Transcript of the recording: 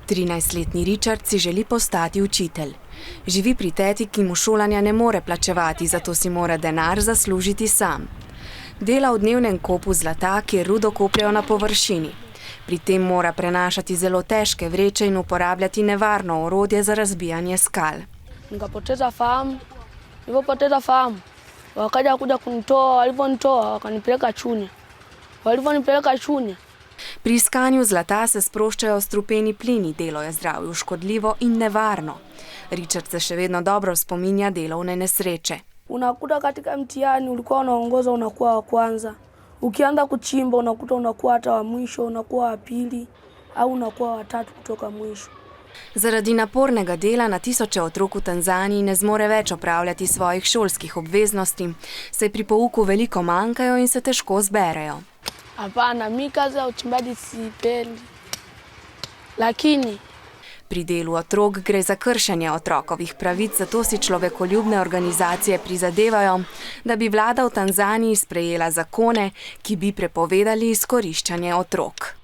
13-letni Richard si želi postati učitelj. Živi pri teti, ki mu šolanja ne more plačevati, zato si mora denar zaslužiti sam. Dela v dnevnem kopu zlata, kjer rudo kopljejo na površini. Pri tem mora prenašati zelo težke vreče in uporabljati nevarno orodje za razbijanje skal. Nikapoteza fahamu, nilipopoteza fahamu, wakaja kuja kunitoa, waliponitoa wakanipeleka Chunya. Waliponipeleka Chunya. Pri iskanju zlata se sproščajo strupeni plini, delo je zdravju škodljivo in nevarno. Richard se še vedno dobro spominja delovne nesreče. Unakuta katika mtihani ulikuwa unaongoza, unakuwa wa kwanza. Ukianza kuchimba unakuta unakuwa hata wa mwisho, unakuwa wa pili au unakuwa wa tatu kutoka mwisho. Zaradi napornega dela na tisoče otrok v Tanzaniji ne zmore več opravljati svojih šolskih obveznosti, saj pri pouku veliko manjkajo in se težko zberejo. Hapana, mi kazi ya uchimbaji sipendi. Lakini pri delu otrok gre za kršenje otrokovih pravic, zato si človekoljubne organizacije prizadevajo, da bi vlada v Tanzaniji sprejela zakone, ki bi prepovedali izkoriščanje otrok.